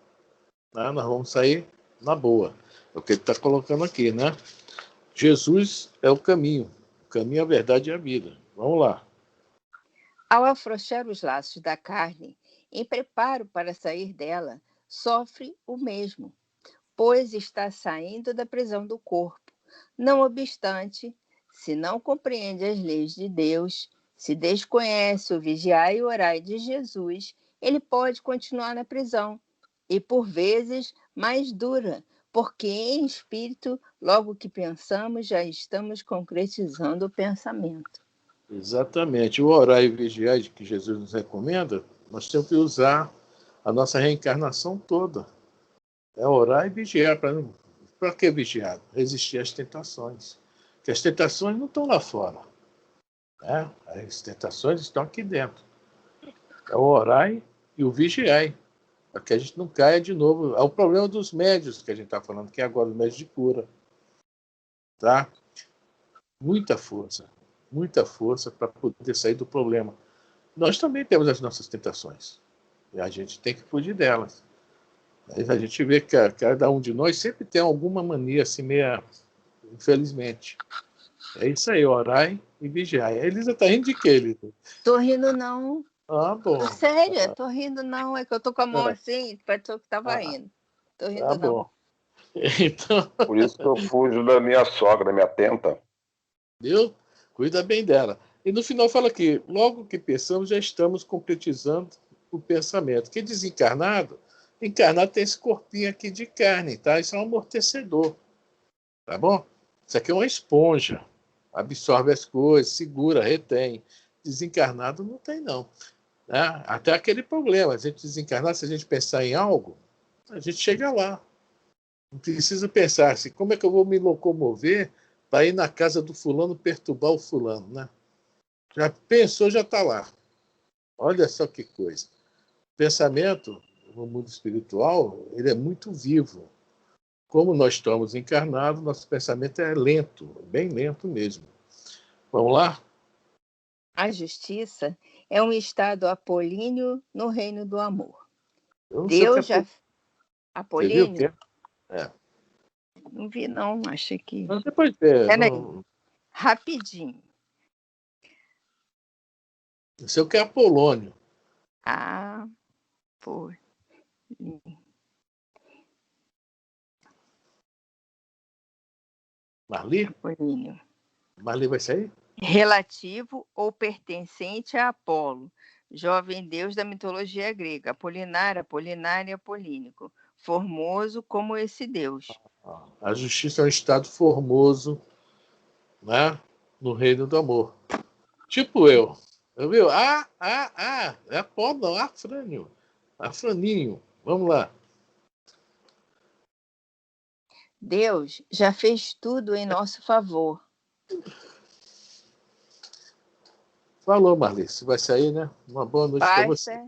né, nós vamos sair na boa. É o que ele está colocando aqui, né? Jesus é o caminho, a verdade e a vida. Vamos lá. Ao afrouxar os laços da carne, em preparo para sair dela, sofre o mesmo, pois está saindo da prisão do corpo. Não obstante, se não compreende as leis de Deus, se desconhece o vigiar e orar de Jesus, ele pode continuar na prisão, e por vezes mais dura, porque em espírito, logo que pensamos, já estamos concretizando o pensamento. Exatamente. O orar e vigiar que Jesus nos recomenda, nós temos que usar a nossa reencarnação toda. É orar e vigiar. Para que vigiar? Resistir às tentações. Porque as tentações não estão lá fora. Né? As tentações estão aqui dentro. É o orar e o vigiar. Para que a gente não caia de novo. É o problema dos médios que a gente está falando, que é agora os médios de cura. Tá? Muita força para poder sair do problema. Nós também temos as nossas tentações. E a gente tem que fugir delas. A gente vê que cada um de nós sempre tem alguma mania assim, meia, infelizmente. É isso aí, orar e vigiar. A Elisa está rindo de quê, Elisa? Tô rindo não. Ah, bom. Sério, tô rindo não. É que eu tô com a mão assim, pareceu que tava rindo. Tô rindo não. Bom. Então... Por isso que eu fujo da minha sogra, minha tenta. Viu? Cuida bem dela. E no final fala aqui, logo que pensamos, já estamos concretizando o pensamento. Que desencarnado, encarnado tem esse corpinho aqui de carne, tá? Isso é um amortecedor, tá bom? Isso aqui é uma esponja, absorve as coisas, segura, retém. Desencarnado não tem, não. Né? Até aquele problema, a gente desencarnar, se a gente pensar em algo, a gente chega lá. Não precisa pensar assim, como é que eu vou me locomover para ir na casa do fulano perturbar o fulano, né? Já pensou, já está lá. Olha só que coisa. O pensamento no mundo espiritual, ele é muito vivo. Como nós estamos encarnados, nosso pensamento é lento, bem lento mesmo. Vamos lá? A justiça é um estado apolíneo no reino do amor. Deus já... Apolíneo? Você viu o quê? É. Não vi, não. Achei que... Mas depois vê. Peraí. Não... Rapidinho. Isso é o que é Apolônio. Ah, pô. Marli? Apolíneo. Marli vai sair? Relativo ou pertencente a Apolo, jovem deus da mitologia grega, Apolinar, Apolinário e Apolínico, formoso como esse deus. A justiça é um estado formoso, né, no reino do amor. Tipo eu. Viu? É Apolo, não, Afrânio. Afraninho. Vamos lá. Deus já fez tudo em nosso favor. Falou, Marlice. Vai sair, né? Uma boa noite para você.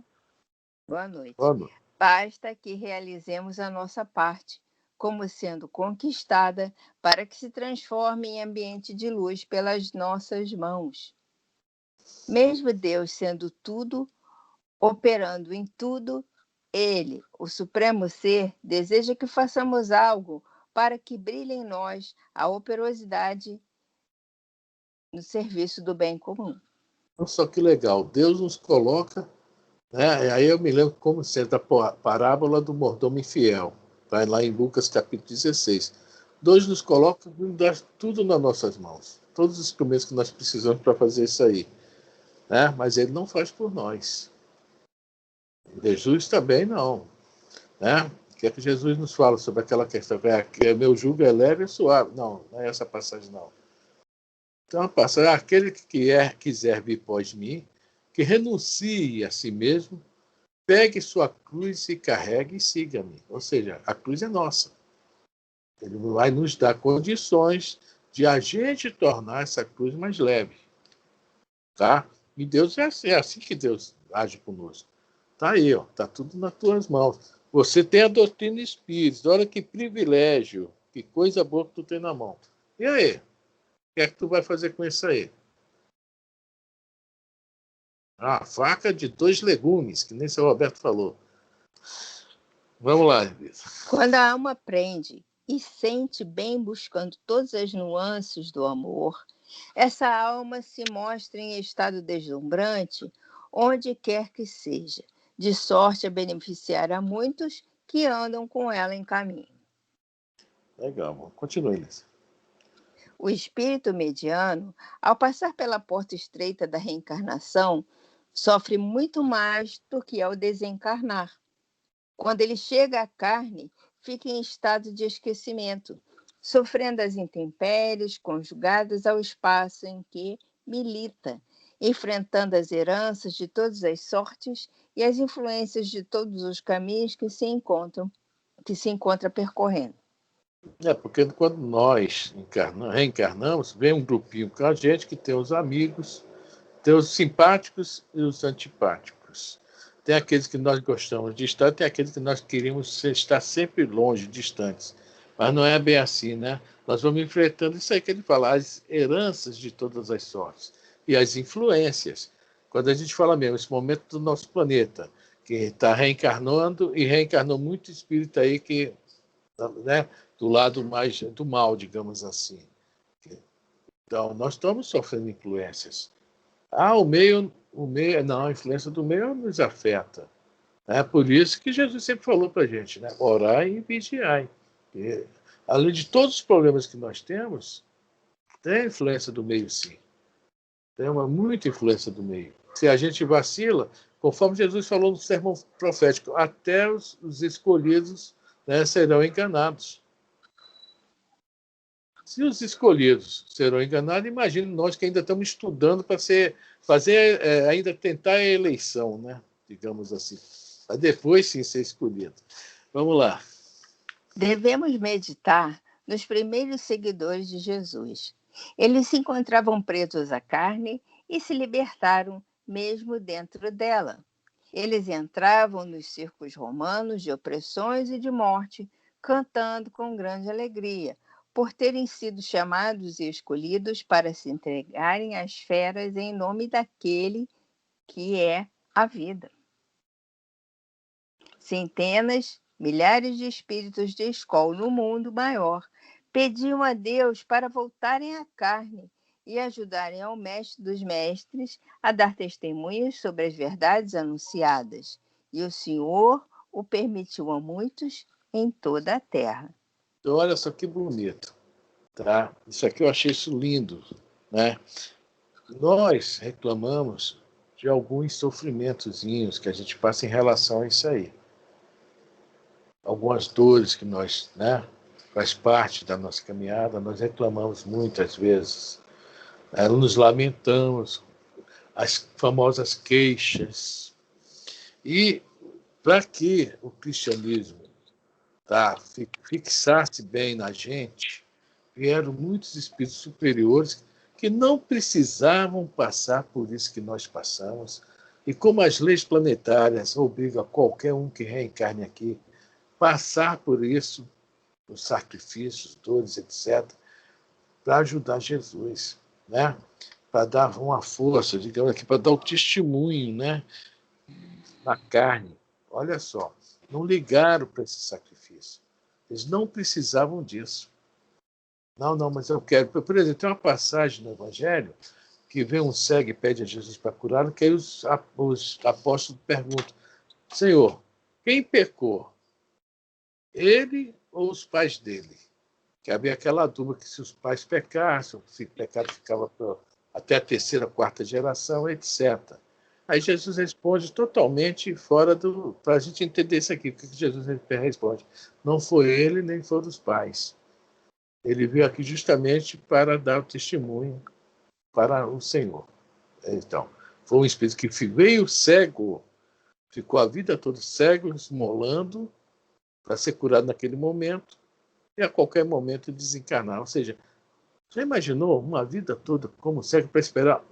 Boa noite. Boa noite. Basta que realizemos a nossa parte, como sendo conquistada, para que se transforme em ambiente de luz pelas nossas mãos. Mesmo Deus sendo tudo, operando em tudo, Ele, o Supremo Ser, deseja que façamos algo para que brilhe em nós a operosidade no serviço do bem comum. Olha só que legal. Deus nos coloca, né? Aí eu me lembro como sendo a parábola do mordomo infiel. Está lá em Lucas capítulo 16. Deus nos coloca tudo nas nossas mãos. Todos os instrumentos que nós precisamos para fazer isso aí. Né? Mas Ele não faz por nós. Jesus também não. Né? O que é que Jesus nos fala sobre aquela questão? Que meu jugo é leve e suave. Não é essa passagem não. Então, a passagem, aquele que quiser vir após mim, que renuncie a si mesmo, pegue sua cruz e carregue e siga-me. Ou seja, a cruz é nossa. Ele vai nos dar condições de a gente tornar essa cruz mais leve. Tá? E Deus é assim que Deus age conosco. Tá aí, ó, tá tudo nas tuas mãos. Você tem a doutrina espírita. Olha que privilégio, que coisa boa que tu tem na mão. E aí? que é que tu vai fazer com isso aí? Ah, faca de 2 legumes, que nem o seu Roberto falou. Vamos lá, Elisa. Quando a alma aprende e sente bem buscando todas as nuances do amor, essa alma se mostra em estado deslumbrante onde quer que seja, de sorte a beneficiar a muitos que andam com ela em caminho. Legal, continue, Elisa. O espírito mediano, ao passar pela porta estreita da reencarnação, sofre muito mais do que ao desencarnar. Quando ele chega à carne, fica em estado de esquecimento, sofrendo as intempéries conjugadas ao espaço em que milita, enfrentando as heranças de todas as sortes e as influências de todos os caminhos que se encontra percorrendo. Porque quando nós reencarnamos, vem um grupinho com a gente que tem os amigos, tem os simpáticos e os antipáticos. Tem aqueles que nós gostamos de estar, tem aqueles que nós queríamos estar sempre longe, distantes. Mas não é bem assim, né? Nós vamos enfrentando isso aí que ele fala, as heranças de todas as sortes e as influências. Quando a gente fala mesmo, esse momento do nosso planeta, que está reencarnando e reencarnou muito espírito aí que, né, do lado mais do mal, digamos assim. Então, nós estamos sofrendo influências. O meio, não, a influência do meio nos afeta. É por isso que Jesus sempre falou para a gente, né? Orai e vigiai. E, além de todos os problemas que nós temos, tem a influência do meio, sim. Tem muita influência do meio. Se a gente vacila, conforme Jesus falou no sermão profético, até os escolhidos, né, serão enganados. Se os escolhidos serão enganados, imagine nós que ainda estamos estudando para ainda tentar a eleição, né? Digamos assim. Para depois sim ser escolhido. Vamos lá. Devemos meditar nos primeiros seguidores de Jesus. Eles se encontravam presos à carne e se libertaram mesmo dentro dela. Eles entravam nos circos romanos de opressões e de morte, cantando com grande alegria, por terem sido chamados e escolhidos para se entregarem às feras em nome daquele que é a vida. Centenas, milhares de espíritos de escola no mundo maior pediam a Deus para voltarem à carne e ajudarem ao Mestre dos Mestres a dar testemunhos sobre as verdades anunciadas. E o Senhor o permitiu a muitos em toda a terra. Então, olha só que bonito. Tá? Isso aqui eu achei isso lindo. Né? Nós reclamamos de alguns sofrimentozinhos que a gente passa em relação a isso aí. Algumas dores que nós, né, faz parte da nossa caminhada, nós reclamamos muitas vezes. Nos lamentamos, as famosas queixas. E para que o cristianismo fixasse bem na gente, vieram muitos espíritos superiores que não precisavam passar por isso que nós passamos. E como as leis planetárias obrigam a qualquer um que reencarne aqui passar por isso, os sacrifícios, dores, etc., para ajudar Jesus, né? Para dar uma força, digamos aqui, para dar o testemunho, né? Na carne. Olha só, não ligaram para esse sacrifício. Eles não precisavam disso. Não, mas eu quero. Por exemplo, tem uma passagem no Evangelho que vem um cego e pede a Jesus para curá-lo, que aí os apóstolos perguntam, Senhor, quem pecou? Ele ou os pais dele? Que havia aquela dúvida que se os pais pecassem, se o pecado ficava até a terceira, quarta geração, etc. Aí Jesus responde totalmente fora do... Para a gente entender isso aqui, o que Jesus responde? Não foi ele, nem foram os pais. Ele veio aqui justamente para dar o testemunho para o Senhor. Então, foi um espírito que veio cego, ficou a vida toda cego, esmolando, para ser curado naquele momento, e a qualquer momento desencarnar. Ou seja, já imaginou uma vida toda como cego para esperar?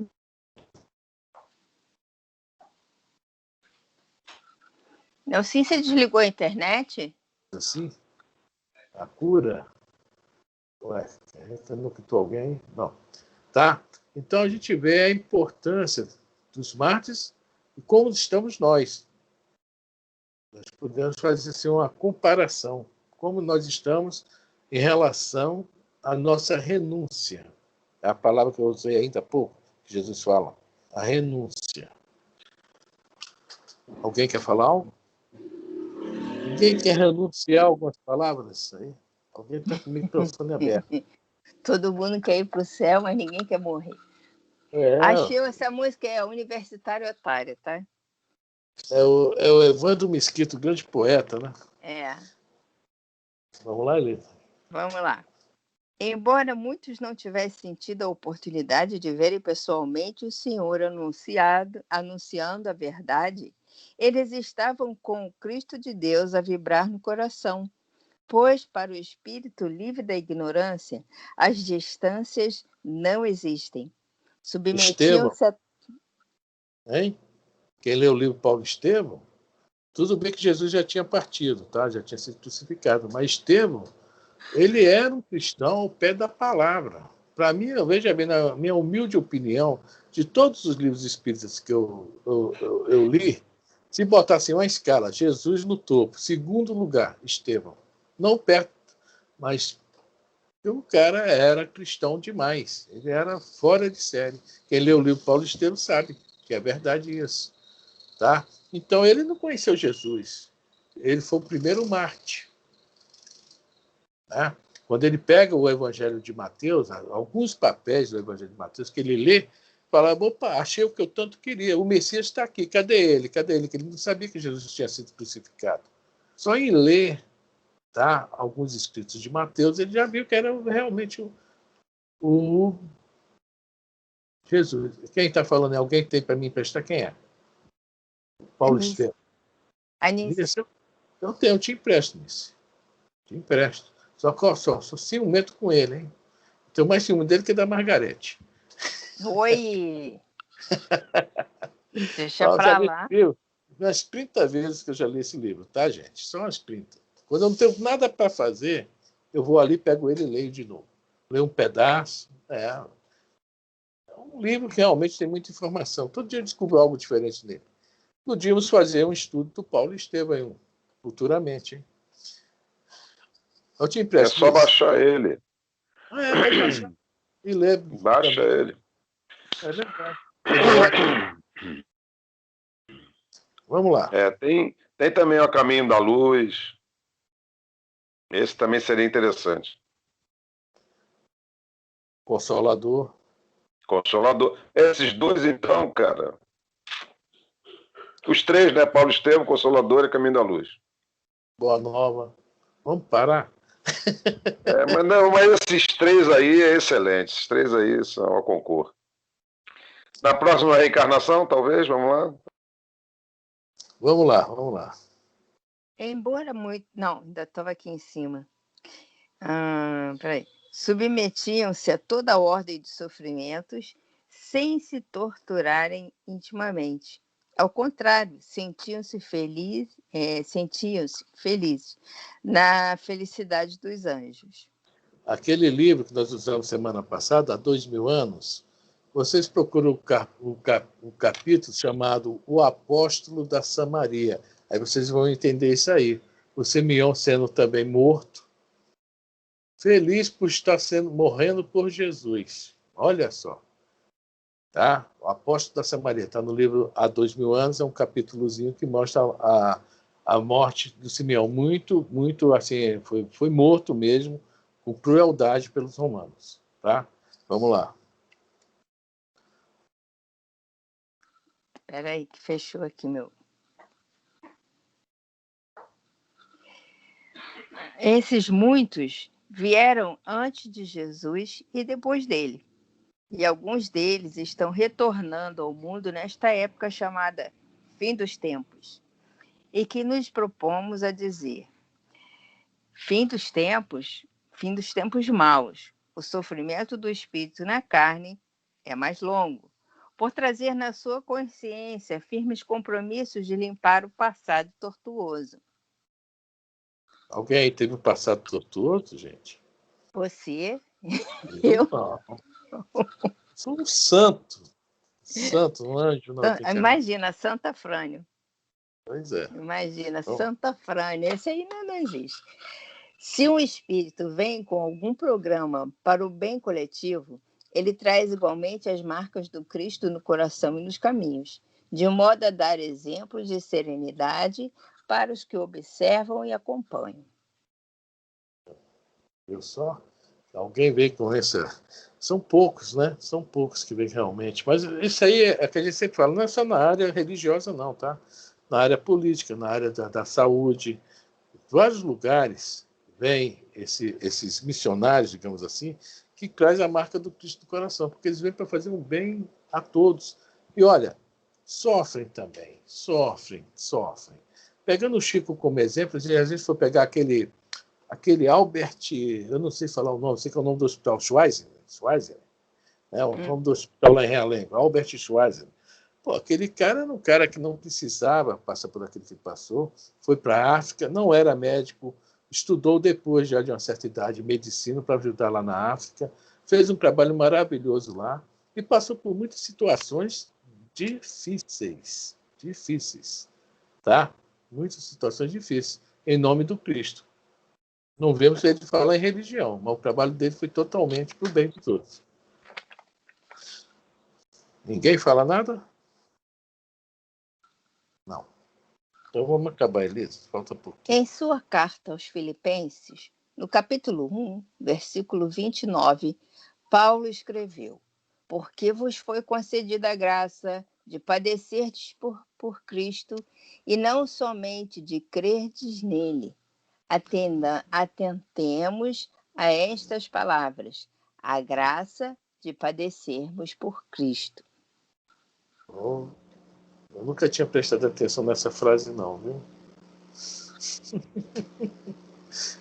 Nelson, você desligou a internet? Assim, a cura. Ué, não quitou alguém? Não. Tá? Então a gente vê a importância dos mártires e como estamos nós. Nós podemos fazer assim, uma comparação. Como nós estamos em relação à nossa renúncia. É a palavra que eu usei ainda há pouco, que Jesus fala. A renúncia. Alguém quer falar algo? Ninguém quer renunciar a algumas palavras? Aí? Alguém está com o microfone aberto. Todo mundo quer ir para o céu, mas ninguém quer morrer. É, Achei essa música, é Universitário Otário, tá? é o Evandro Mesquita, grande poeta, né? É. Vamos lá, Elisa. Vamos lá. Embora muitos não tivessem tido a oportunidade de verem pessoalmente o Senhor anunciando a verdade, eles estavam com o Cristo de Deus a vibrar no coração, pois para o espírito livre da ignorância, as distâncias não existem. Estevão, Submetiam-se a... hein? Quem leu o livro Paulo Estevão, tudo bem que Jesus já tinha partido, tá? Já tinha sido crucificado, mas Estevão, ele era um cristão ao pé da palavra. Para mim, veja bem, na minha humilde opinião, de todos os livros espíritas que eu li, se botassem uma escala, Jesus no topo, segundo lugar, Estevão, não perto, mas o cara era cristão demais, ele era fora de série. Quem leu o livro Paulo Estevão sabe que é verdade isso, tá? Então ele não conheceu Jesus, ele foi o primeiro mártir. Né? Quando ele pega o Evangelho de Mateus, alguns papéis do Evangelho de Mateus que ele lê, fala, opa, achei o que eu tanto queria, o Messias está aqui, cadê ele? Cadê ele? Que ele não sabia que Jesus tinha sido crucificado. Só em ler, tá, alguns escritos de Mateus, ele já viu que era realmente o Jesus. Quem está falando é alguém que tem para me emprestar? Quem é? Paulo Estevão. Anísio. Eu te empresto nisso. Te empresto. Sou ciumento com ele, hein? Tenho mais ciúme dele que da Margarete. Oi! Deixa pra lá. Umas 30 vezes que eu já li esse livro, tá, gente? Só umas 30. Quando eu não tenho nada para fazer, eu vou ali, pego ele e leio de novo. Leio um pedaço. É um livro que realmente tem muita informação. Todo dia eu descubro algo diferente nele. Podíamos fazer um estudo do Paulo Estevão futuramente, hein? Eu te empresto. É só baixar ele. Pode baixar. E ler. Baixa também. Ele. É verdade. Vamos lá. Tem também o Caminho da Luz. Esse também seria interessante. Consolador. Esses dois, então, cara. Os três, né? Paulo Estevão, Consolador e Caminho da Luz. Boa Nova. Vamos parar? Mas esses três aí é excelente. Esses três aí são a concor. Na próxima reencarnação, talvez, vamos lá? Vamos lá. Embora muito... Não, ainda estava aqui em cima. Peraí. Submetiam-se a toda ordem de sofrimentos sem se torturarem intimamente. Ao contrário, sentiam-se felizes na felicidade dos anjos. Aquele livro que nós usamos semana passada, há 2000 anos, vocês procuram o capítulo chamado O Apóstolo da Samaria. Aí vocês vão entender isso aí. O Simeão sendo também morto, feliz por estar morrendo por Jesus. Olha só. Tá? O Apóstolo da Samaria está no livro Há 2000 anos, é um capítulozinho que mostra a morte do Simeão. Muito, muito assim, foi morto mesmo, com crueldade pelos romanos. Tá? Vamos lá. Espera aí, que fechou aqui, meu. Esses muitos vieram antes de Jesus e depois dele. E alguns deles estão retornando ao mundo nesta época chamada Fim dos Tempos. E que nos propomos a dizer: fim dos tempos maus. O sofrimento do espírito na carne é mais longo, por trazer na sua consciência firmes compromissos de limpar o passado tortuoso. Alguém aí teve um passado tortuoso, gente? Você? Eu? Não. Sou um santo. Santo, um anjo. Não, Imagina, Santa Frânio. Pois é. Imagina, Santa Frânio. Esse aí não existe. Se um espírito vem com algum programa para o bem coletivo, ele traz igualmente as marcas do Cristo no coração e nos caminhos, de modo a dar exemplos de serenidade para os que observam e acompanham. Eu só? Alguém vem com essa... São poucos, né? São poucos que vêm realmente. Mas isso aí é que a gente sempre fala, não é só na área religiosa, não, tá? Na área política, na área da saúde. Em vários lugares vêm esses missionários, digamos assim, que trazem a marca do Cristo do coração, porque eles vêm para fazer um bem a todos. E olha, sofrem também, sofrem. Pegando o Chico como exemplo, se a gente for pegar aquele Albert, eu não sei falar o nome, sei que é o nome do hospital, Schweizer, né? O nome do hospital lá em Realengo, Albert Schweizer. Pô, aquele cara era um cara que não precisava passar por aquilo que passou, foi para a África, não era médico, estudou depois, já de uma certa idade, medicina para ajudar lá na África, fez um trabalho maravilhoso lá e passou por muitas situações difíceis, tá? Muitas situações difíceis, em nome do Cristo. Não vemos ele falar em religião, mas o trabalho dele foi totalmente para o bem de todos. Ninguém fala nada? Não. Então vamos acabar, Elisa. Falta pouco. Em sua carta aos Filipenses, no capítulo 1, versículo 29, Paulo escreveu: porque vos foi concedida a graça de padecerdes por Cristo, e não somente de crerdes nele. Atentemos a estas palavras: a graça de padecermos por Cristo. Oh, eu nunca tinha prestado atenção nessa frase, não, viu?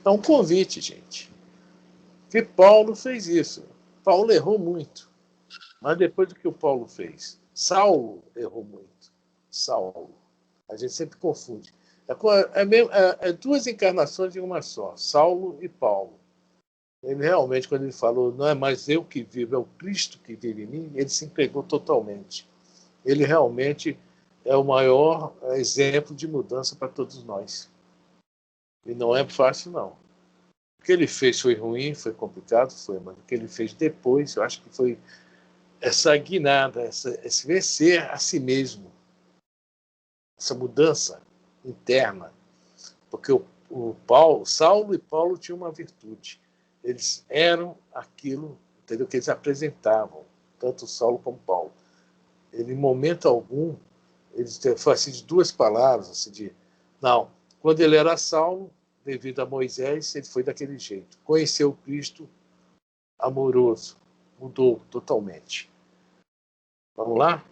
É um convite, gente. Que Paulo fez isso. Paulo errou muito. Mas depois do que o Paulo fez, Saulo errou muito. Saulo. A gente sempre confunde. É duas encarnações em uma só, Saulo e Paulo. Ele realmente, quando ele falou, não é mais eu que vivo, é o Cristo que vive em mim, ele se entregou totalmente. Ele realmente é o maior exemplo de mudança para todos nós. E não é fácil, não. O que ele fez foi ruim, foi complicado, foi, mas o que ele fez depois, eu acho que foi essa guinada, esse vencer a si mesmo, essa mudança interna. Porque Saulo e Paulo tinham uma virtude. Eles eram aquilo, entendeu, que eles apresentavam, tanto Saulo como Paulo. Ele, em momento algum, eles foi assim de duas palavras, assim de, não, quando ele era Saulo, devido a Moisés, ele foi daquele jeito. Conheceu o Cristo amoroso, mudou totalmente. Vamos lá?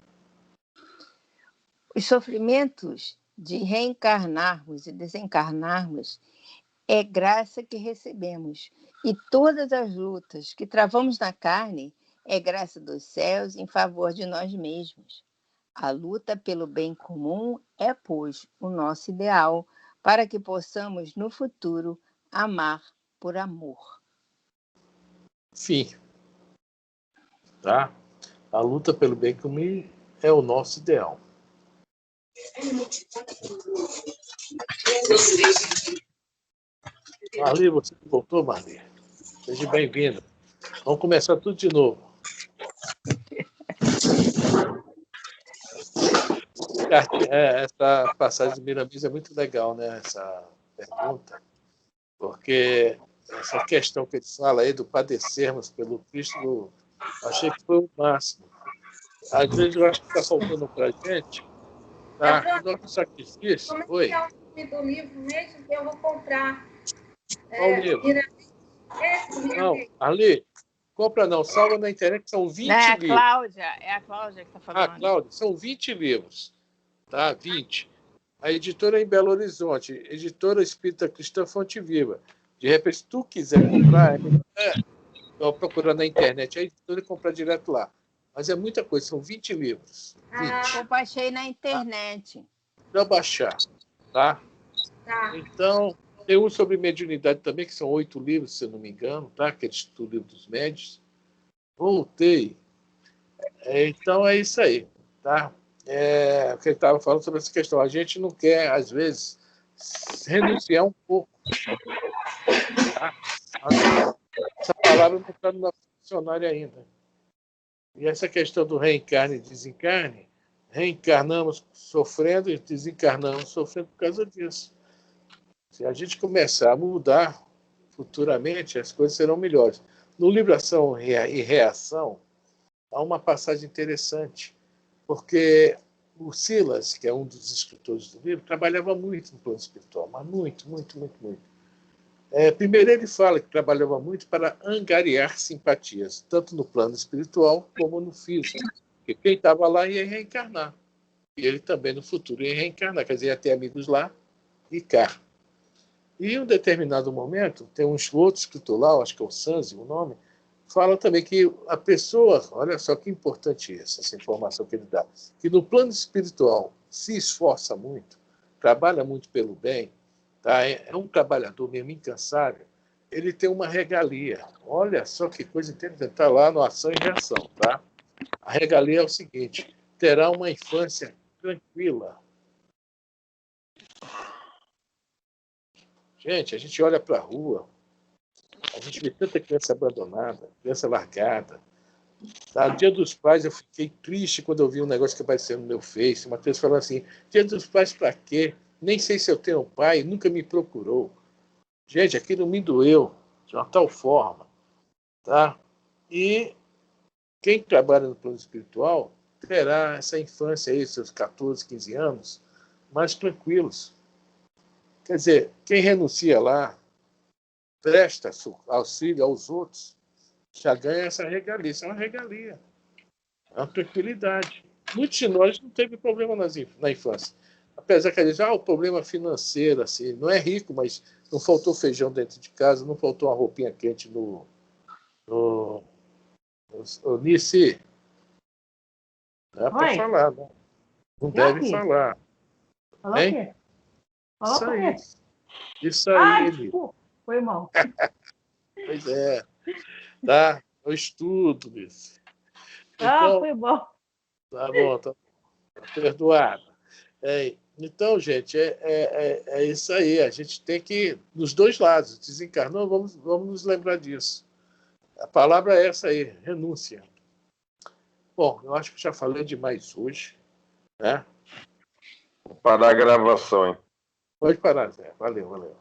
Os sofrimentos de reencarnarmos e desencarnarmos é graça que recebemos. E todas as lutas que travamos na carne é graça dos céus em favor de nós mesmos. A luta pelo bem comum é, pois, o nosso ideal para que possamos, no futuro, amar por amor. Fim. Tá? A luta pelo bem comum é o nosso ideal. Marli, você voltou, Marli? Seja bem-vinda. Vamos começar tudo de novo. Essa passagem de Miramis é muito legal, né? Essa pergunta, porque essa questão que ele fala aí do padecermos pelo Cristo, achei que foi o máximo. Às vezes eu acho que está faltando para a gente, tá? O nosso sacrifício. Como é que é o nome do livro mesmo que eu vou comprar? Qual livro? Não, Ali, compra não, salva na internet, são 20 livros. É a Cláudia que está falando. Ah, Cláudia, são 20 livros. Tá? 20. A editora é em Belo Horizonte, editora Espírita Cristã Fonte Viva. De repente, se tu quiser comprar, procurar na internet, a editora e comprar direto lá. Mas é muita coisa, são 20 livros. 20. Eu baixei na internet. Para baixar, tá? Tá. Então, Tem um sobre mediunidade também, que são 8 livros, se eu não me engano, tá? Que é o livro dos médios. Voltei. Então é isso aí, tá? O que ele estava falando sobre essa questão. A gente não quer, às vezes, renunciar um pouco. Tá? Essa palavra não está no nosso dicionário ainda. E essa questão do reencarne e desencarne, reencarnamos sofrendo e desencarnamos sofrendo por causa disso. Se a gente começar a mudar futuramente, as coisas serão melhores. No livro Ação e Reação, há uma passagem interessante, porque o Silas, que é um dos escritores do livro, trabalhava muito no plano espiritual, mas muito, muito, muito, muito. Primeiro ele fala que trabalhava muito para angariar simpatias, tanto no plano espiritual como no físico, porque quem estava lá ia reencarnar, e ele também no futuro ia reencarnar, quer dizer, ia ter amigos lá e cá. E em um determinado momento, tem um outro escritor lá, acho que é o Sanzi, o nome, fala também que a pessoa, olha só que importante isso, essa informação que ele dá, que no plano espiritual se esforça muito, trabalha muito pelo bem, tá? É um trabalhador mesmo incansável, ele tem uma regalia. Olha só que coisa interessante, está lá no Ação e Reação. Tá? A regalia é o seguinte, terá uma infância tranquila. Gente, a gente olha para a rua, a gente vê tanta criança abandonada, criança largada. Tá? Dia dos Pais, eu fiquei triste quando eu vi um negócio que apareceu no meu Face. Uma pessoa falando assim, Dia dos Pais para quê? Nem sei se eu tenho um pai, nunca me procurou. Gente, aquilo me doeu de uma tal forma. Tá? E quem trabalha no plano espiritual terá essa infância aí, seus 14, 15 anos, mais tranquilos. Quer dizer, quem renuncia lá, presta auxílio aos outros, já ganha essa regalia. Isso é uma regalia. É uma tranquilidade. Muitos de nós não teve problema na infância. Apesar que eles o problema financeiro, assim, não é rico, mas não faltou feijão dentro de casa, não faltou uma roupinha quente no Nice. Não é para falar, não. Não deve aqui. falar. Falou o quê? Falou Isso o aí. quê? Isso aí, desculpa. Foi mal. Pois é. Tá? Eu estudo, Nice. Então, foi bom. tá bom, tá perdoado. Então, gente, é isso aí. A gente tem que, nos dois lados, desencarnou, vamos nos lembrar disso. A palavra é essa aí, renúncia. Bom, eu acho que já falei demais hoje. Né? Vou parar a gravação, hein? Pode parar, Zé. Valeu, valeu.